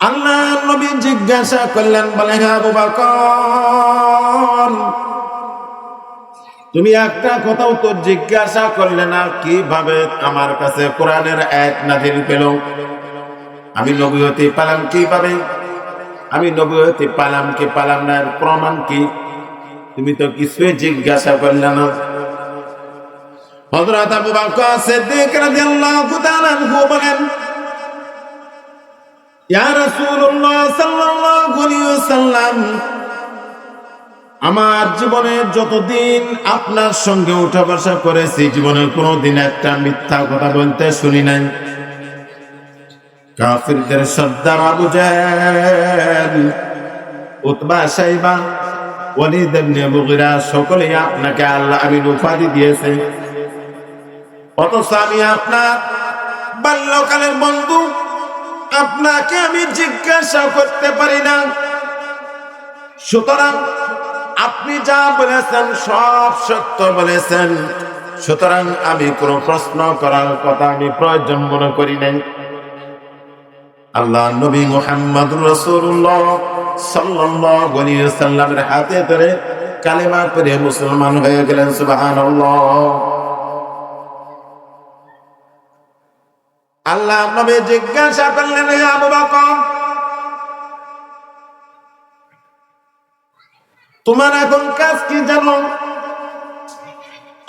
আল্লাহ নবী জিজ্ঞাসা করলেন, বলে হে আবু বকর, তুমি একটা কথাও তো জিজ্ঞাসা করলে না, কিভাবে আমার কাছে কোরআনের আয়াত নাযিল পেল? আমি নবুয়তি পেলাম কিভাবে? আমি নবুয়তি পেলাম কি পেলাম না, এর প্রমাণ কি? তুমি তো কিছুই জিজ্ঞাসা করলে না। হযরত আবু বকর সিদ্দিক রাদিয়াল্লাহু তাআলা আনহু বলেন, ইয়া রাসূলুল্লাহ সাল্লাল্লাহু আলাইহি ওয়াসাল্লাম, আমার জীবনে যতদিন আপনার সঙ্গে উঠা বসা করেছি, জীবনে কোনোদিন একটা মিথ্যা কথা বলতে শুনি নাই। কাফিরদের সর্দার আবু জাহল, উতবা, শাইবা, ওয়ালিদ ইবনে মুগীরা সকলেই আপনাকে আল্লাহ আমিন উপাধি দিয়েছে, অথচ আমি আপনার বাল্যকালের বন্ধু, আপনাকে আমি জিজ্ঞাসা করতে পারি না। সুতরাং আপনি যা বলেছেন সব সত্য বলেছেন, সুতরাং আমি কোনো প্রশ্ন করার কথা আমি প্রয়োজন মনে করি নাই। আল্লাহ নবী মুহাম্মদুর রাসূলুল্লাহ সাল্লাল্লাহু আলাইহি ওয়াসাল্লামের হাতে ধরে কালেমা পড়ে মুসলমান হয়ে গেলেন। সুবহানাল্লাহ। আল্লাহ নবী জিজ্ঞাসা করলেন, হে আবু বকর, তোমার এখন কাজ কি জানো?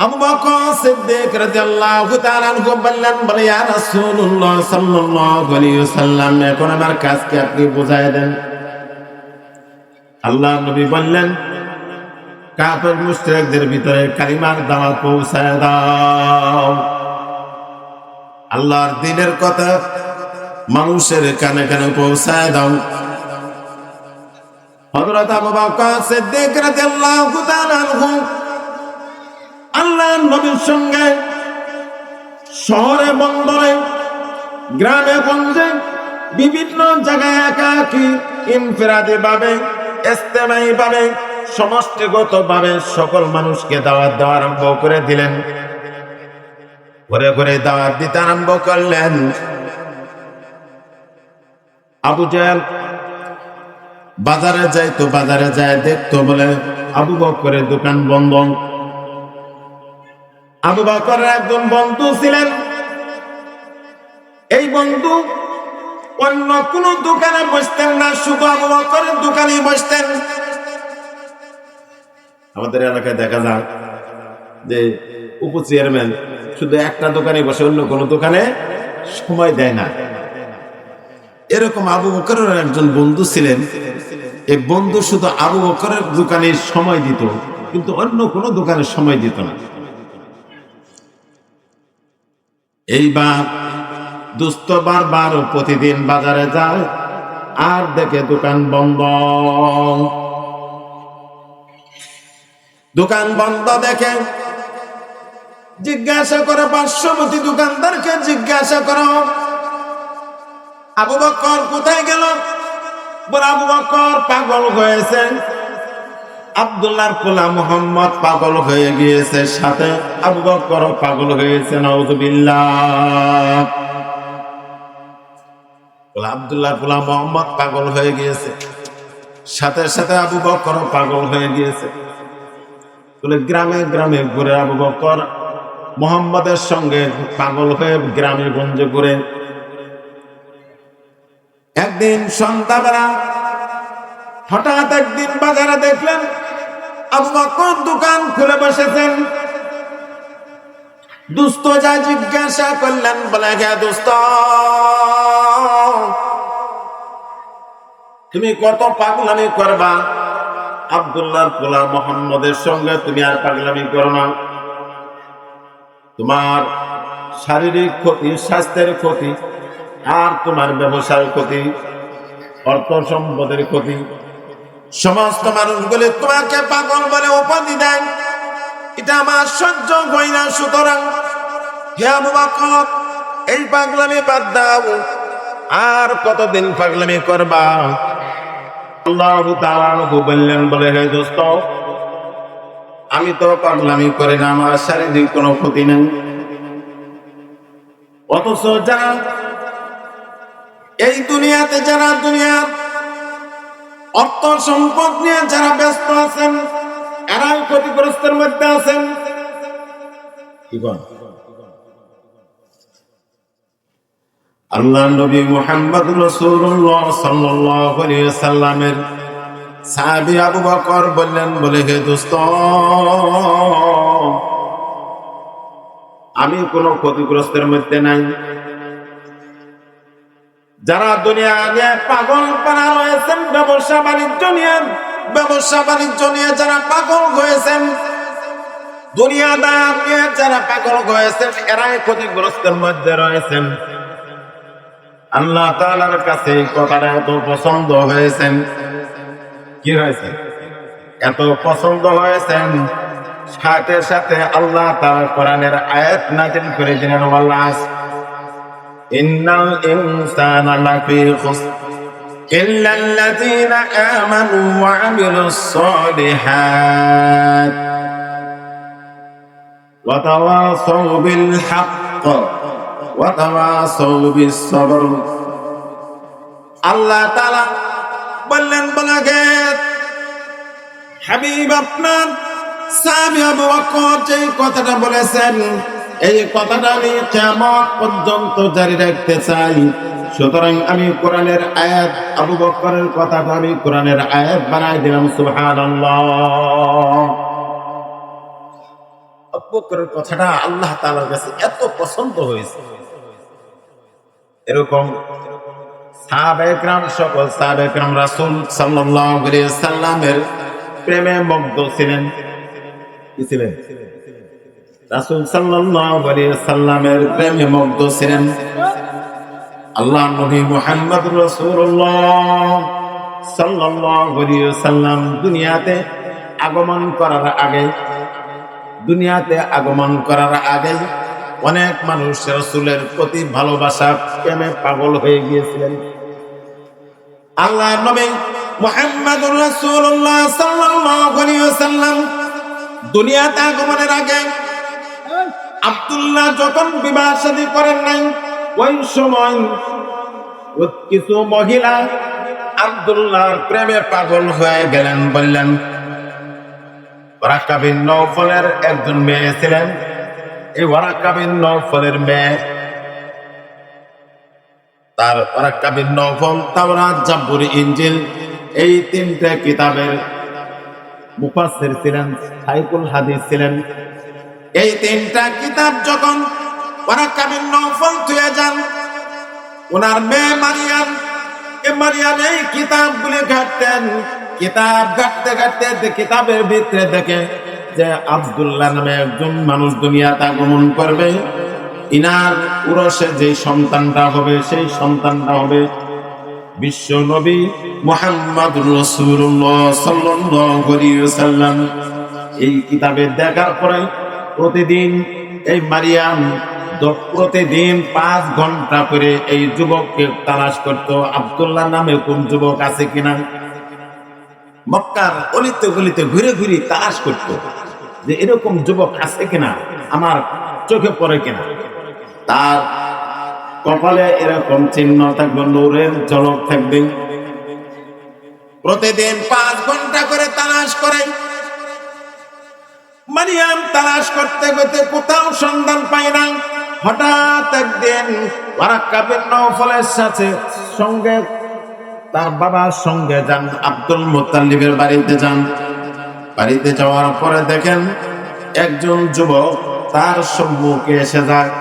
আবু বকর সিদ্দিক রাদিয়াল্লাহু তাআলা আনহু বললেন, বলে ইয়া রাসূলুল্লাহ সাল্লাল্লাহু আলাইহি ওয়াসাল্লাম, এখন আমার কাজ কি আপনি বুঝায় দেন। আল্লাহ নবী বললেন, কাফের মুশরিকদের ভিতরে কালিমার দাওয়াত পৌঁছায় দাও। আল্লাহর দ্বীনের কথা মানুষের কানে কানে পৌঁছায় দাও। হযরত আবু বকর সিদ্দিক রাদিয়াল্লাহু তাআলা আনহু আল্লাহর নবীর সঙ্গে শহরে বন্দরে গ্রামে গঞ্জে বিভিন্ন জায়গায় একাকী ইনফিরাদি ভাবে ইজতিমাই ভাবে সমষ্টিগত ভাবে সকল মানুষকে দাওয়াত দেওয়া আরম্ভ করে দিলেন। ঘরে ঘরে দাওয়াত দিতে আরম্ভ করলেন। আবু জাহল বাজারে যাইতো, বাজারে যায় দেখতো, বলে আবু বকরের দোকান বন্ধ। আবু বকরের একজন বন্ধু ছিলেন, এই বন্ধু অন্য কোন দোকানে বসতেন না, শুধু আবু বকরের দোকানেই বসতেন। আমাদের এলাকায় দেখা যায় যে উপ চেয়ারম্যান শুধু একটা দোকানে বসে, অন্য কোন দোকানে সময় দেয় না। এরকম আবু বকরের একজন বন্ধু ছিলেন, এই বন্ধু শুধু আবু বকরের দোকানে সময় দিত, কিন্তু অন্য কোন দোকানে সময় দিত না। এইবার দুস্থ বারবার প্রতিদিন বাজারে যায় আর দেখে দোকান বন্ধ। দোকান বন্ধ দেখে জিজ্ঞাসা করে, পার্শ্ববর্তী দোকানদারকে জিজ্ঞাসা করো, আবু বকর কোথায় গেল? বলে আবু বকর পাগল হয়েছে, আব্দুল্লাহর পোলা মুহাম্মদ পাগল হয়ে গিয়েছে, সাথে আবু বকর পাগল হয়েছে। নাউযুবিল্লাহ। বলে আব্দুল্লাহর পোলা মুহাম্মদ পাগল হয়ে গিয়েছে, সাথে সাথে আবু বকর পাগল হয়ে গিয়েছে। বলে গ্রামে গ্রামে ঘুরে আবু বকর মুহাম্মদের সঙ্গে পাগল হয়ে গ্রামে গঞ্জে ঘুরে। একদিন সন্ধ্যাবেলা হঠাৎ একদিন বাজারে দেখলেন আবু বকর দোকান খুলে বসেছেন। দুস্থ যা জিজ্ঞাসা করলেন, বলে হে দোস্ত, তুমি কত পাগলামি করবা? আব্দুল্লাহর পোলা মুহাম্মদের সঙ্গে তুমি আর পাগলামি করো না। তোমার শারীরিক ক্ষতি, স্বাস্থ্যের ক্ষতি, আর তোমার ব্যবসার ক্ষতি, অর্থ সম্পদের ক্ষতি। সমস্ত মানুষগুলি তোমাকে পাগল বলে উপাধি দেয়, এটা আমার সহ্য হয় না। সুতরাং হে আবু বকর, এই পাগলামি বাদ দাও। আর কতদিন পাগলামি করবা? আল্লাহু তাআলা বললেন, বলে হে দোস্ত, আমি তো পাগলামি করি না, আমার শারীরিক কোনো ক্ষতি নেই। অথচ যারা এই দুনিয়াতে যারা দুনিয়ার অর্থ সম্পদ নিয়ে যারা ব্যস্ত আছেন, এরাই ক্ষতিগ্রস্তের মধ্যে আছেন। কি বলেন? আল্লাহ নবী মুহাম্মদ রাসূলুল্লাহ সাল্লাল্লাহু আলাইহি ওয়াসাল্লামের সাহাবী আবু বকর বললেন, বলে হে দোস্ত, আমি কোন ক্ষতিগ্রস্তের মধ্যে নাই। যারা দুনিয়া নিয়ে পাগল পারা রয়েছেন, ব্যবসা বাণিজ্য নিয়ে যারা পাগল হয়েছেন, দুনিয়াদার নিয়ে যারা পাগল হয়েছেন, এরাই ক্ষতিগ্রস্তের মধ্যে রয়েছেন। আল্লাহ তাআলার কাছে কথাটা এত পছন্দ হয়েছেন, কি হয়েছে? এত পছন্দ হয়েছেন, সাথে সাথে আল্লাহ তাআলা কোরআনের আয়াত নাযিল করে দিলেন, ওয়াল আসর ইন্নাল ইনসানা লাফি খুসর ইল্লাল্লাযীনা আমানু ওয়া আমিলুস সালিহাত ওয়া তাওয়াসাউ বিল হক্ক ওয়া তাওয়াসাউ বিস সবর। আল্লাহ তাআলা বললেন, বলে হাবিব আপনার সাহাবী আবু বকর যে কথাটা বলেছেন, এই কথাটা আমি কিয়ামত পর্যন্ত জারি রাখতে চাই। সুতরাং আমি কোরআনের আয়াত, আবু বকরের কথাটা আমি কোরআনের আয়াত বানাই দিলাম। সুবহানাল্লাহ। আবু বকরের কথাটা আল্লাহ তাআলার কাছে এত পছন্দ হয়েছে। এরকম সাহাবায়ে কেরাম, সকল সাহাবায়ে কেরাম রাসূল সাল্লাল্লাহু আলাইহি ওয়াসাল্লামের প্রেমে মুগ্ধ ছিলেন। কি ছিলেন? রাসূল সাল্লাল্লাহু আলাইহি ওয়াসাল্লামের প্রেমে মুগ্ধ ছিলেন। আল্লাহ নবী মুহাম্মদ রাসূলুল্লাহ সাল্লাল্লাহু আলাইহি ওয়াসাল্লাম দুনিয়াতে আগমন করার আগে অনেক মানুষ রাসূলের প্রতি ভালোবাসা, প্রেমে পাগল হয়ে গিয়েছিলেন। আল্লাহ নবী মুহাম্মদ রাসূলুল্লাহ সাল্লাল্লাহু আলাইহি ওয়াসাল্লাম দুনিয়াতে আগমনের আগে আব্দুল্লাহ যখন বিবাহ শাদী করেন নাই, ওই সময় কিছু মহিলা আব্দুল্লাহর প্রেমে পাগল হয়ে গেলেন। বললেন, ওয়ারাকা বিন নওফলের একজন মেয়ে ছিলেন। এই ওয়ারাকা বিন নওফলের মেয়ে, তার ওয়ারাকা বিন নওফল তাওরাত, জাবুর, ইনজিল এই তিনটা কিতাবের মুফাসসির ছিলেন, শাইখুল হাদিস ছিলেন। এই তিনটা কিতাব যখন ওয়ারাকা বিন নওফল তুলে যান, ওনার মেয়ে মারিয়াম এই কিতাবগুলি ঘাটতেন। কিতাব ঘাটতে কিতাবের ভিতরে দেখে যে আব্দুল্লাহ নামে একজন মানুষ দুনিয়াতে আগমন করবে। ইনার উরসে যে সন্তানটা হবে, সেই সন্তানটা হবে বিশ্ব নবী মুহাম্মদুর রাসূলুল্লাহ সাল্লাল্লাহু আলাইহি ওয়াসাল্লাম। এই কিতাবে দেখার পরে প্রতিদিন এই মারিয়াম প্রতিদিন 5 ঘন্টা করে এই যুবককে তালাশ করত, আব্দুল্লাহ নামে কোন যুবক আছে কিনা। মক্কার অলিতে গলিতে ঘুরে ঘুরে তালাশ করত যে এরকম যুবক আছে কিনা, আমার চোখে পড়ে কিনা। তার কপালে এরকম চিহ্ন থাকবে, নূরের ঝলক থাকবে। প্রতিদিন 5 ঘন্টা করে তালাশ করে মারিয়াম। তালাশ করতে করতে কোথাও সন্ধান পায় না। হঠাৎ একদিন ওয়ারাকা বিন নওফলের সঙ্গে তার বাবার সঙ্গে যান, আব্দুল মুত্তালিবের বাড়িতে যান। বাড়িতে যাওয়ার পরে দেখেন একজন যুবক তার সম্মুখে এসে যায়।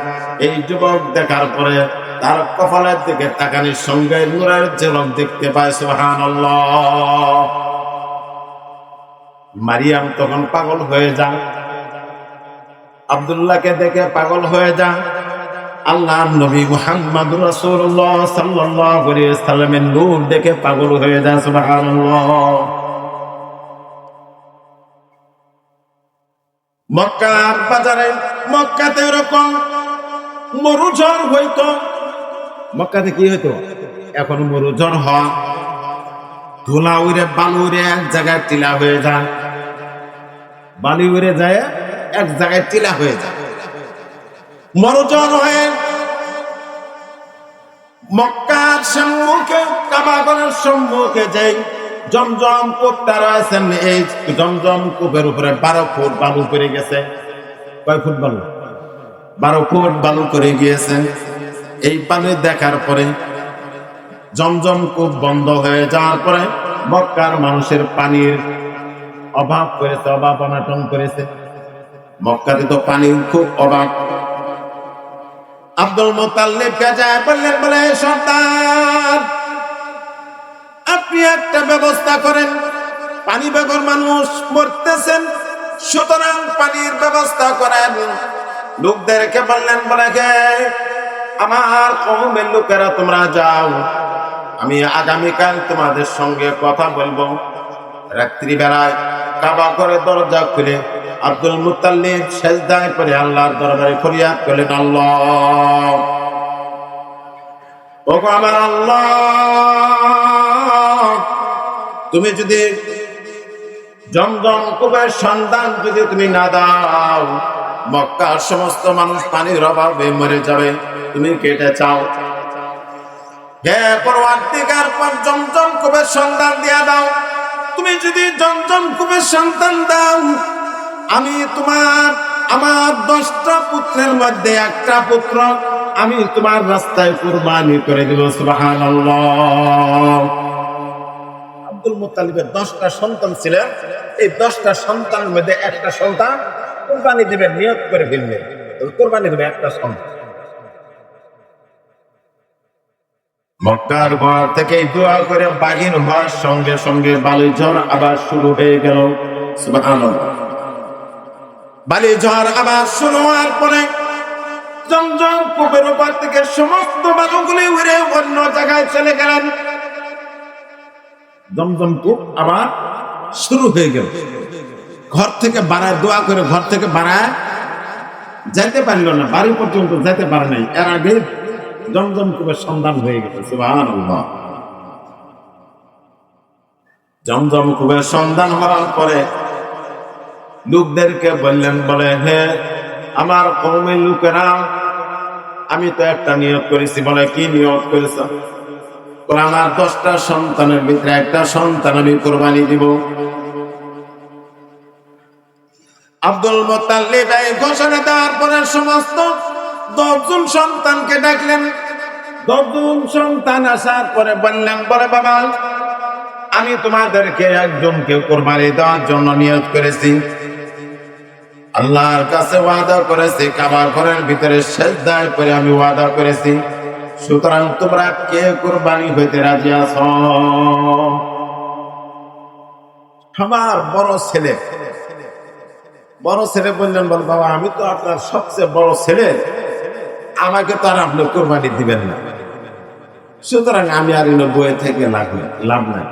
এই যুবক দেখার পরে তার কপালের দিকে তাকানির সঙ্গে নূরের ঝলক দেখতে পায়। সুবহানাল্লাহ। মারিয়াম তখন পাগল হয়ে যায়, আব্দুল্লাহকে দেখে পাগল হয়ে যায়। আল্লাহর নবী মুহাম্মদুর রাসূলুল্লাহ সাল্লাল্লাহু আলাইহি ওয়াসাল্লামের নূর দেখে পাগল হয়ে যায়। সুবহানাল্লাহ। মক্কার বাজারে, মক্কাতে এরকম মরুঝড় হইতো। মক্কাতে কি হইতো? এখন মরুঝড় হয়, ধুলা উড়ে বালু উড়ে এক জায়গায় টিলা হয়ে যায়, বালি উড়ে যায় এক জায়গায় টিলা হয়ে যায়। মরুঝড় হয়ে মক্কার সম্মুখে কাবাগরের সম্মুখে যাই জমজম কূপটা রয়েছেন, এই জমজম কূপের উপরে 12 ফুট বালু করে গেছে। কয় ফুট বালু? 12 ফুট বালু করে গিয়েছে। এই পানি দেখার পরে জমজম কূপ বন্ধ হয়ে যাওয়ার পরে মক্কার মানুষের পানির অভাব করেছে, অভাব অনাটন করেছে। মক্কাতে তো পানির খুব অভাব। আব্দুল মুত্তালিব যায় বললেন, বলে সন্তান আপনি একটা ব্যবস্থা করেন, পানি বেগর মানুষ মরতেছেন, সুতরাং পানির ব্যবস্থা করেন। লোকদেরকে বললেন, বলে আমার কওমের লোকেরা তোমরা যাও, আমি আগামীকাল তোমাদের সঙ্গে কথা বলবো। রাত্রিবেলায় কাবা করে দরজা খুলে আব্দুল মুত্তালিব সেজদায় পড়ে আল্লাহর দরবারে ফরিয়াদ করলেন, আল্লাহ, ওগো আমার আল্লাহ, তুমি যদি জমজম কূপের সন্ধান যদি তুমি না দাও, মক্কার সমস্ত মানুষ পানির অভাবে মরে যাবে। তুমি কেটে চাও, হে পরওয়ারদিগার, পর জমজম কূপের সন্ধান দিয়া দাও। তুমি যদি জমজম কূপের সন্তান দাও, আমি আমার 10টা পুত্রের মধ্যে একটা পুত্র আমি তোমার রাস্তায় কুরবানি করে দেব। সুবহানাল্লাহ। আব্দুল মুত্তালিবের 10টা সন্তান ছিলেন, এই 10টা সন্তানের মধ্যে একটা সন্তান কুরবানি দিবেন নিয়ত করে ফেললেন, কুরবানি দেবে একটা সন্তান। মক্কার ঘর থেকে দোয়া করে বাহির হওয়ার সঙ্গে সঙ্গে বালি ঝড় আবার শুরু হয়ে গেল। সুবহানাল্লাহ। বালি ঝড় আবার শুরু হওয়ার পরে জমজম কূপের উপর থেকে সমস্ত বালুগুলি উড়ে অন্য জায়গায় চলে গেলেন। জমজম কূপ আবার শুরু হয়ে গেল। ঘর থেকে বাড়ায় দোয়া করে ঘর থেকে বাড়ায় যেতে পারল না, বাড়ি পর্যন্ত যেতে পারে নাই। এর আগে জমজম কূপের সন্ধান হয়ে গেছে। সুবহানাল্লাহ। জমজম কূপের সন্ধান হওয়ার পরে লোকদেরকে বললেন, বলে হে আমার কওমের লোকেরা, আমি তো একটা নিয়ত করেছি। বলে কি নিয়ত করেছ? বলে আমার 10টা সন্তানের ভিতরে একটা সন্তান আমি কুরবানি দিব। আব্দুল মুত্তালিব এই ঘোষণা দেওয়ার পরে সমস্ত 10 জন সন্তানকে ডাকলেন। 10 জন সন্তান আসার পরে বললেন, বলে বাবা, আমি তোমাদেরকে একজনকে কুরবানি দেওয়ার জন্য নিয়ত করেছি, আল্লাহর কাছে ওয়াদা করেছি, কাবার ঘরের ভিতরে সেজদায় পড়ে আমি ওয়াদা করেছি। সুতরাং তোমরা কে কুরবানি হইতে রাজি আছো? আমার বড় ছেলে বললেন, বল বাবা, আমি তো আপনার সবচেয়ে বড় ছেলে, আমাকে তো আর আপনি কুরবানি দিবেন না, সুতরাং আমি আর বয়ে থেকে লাভ নাই।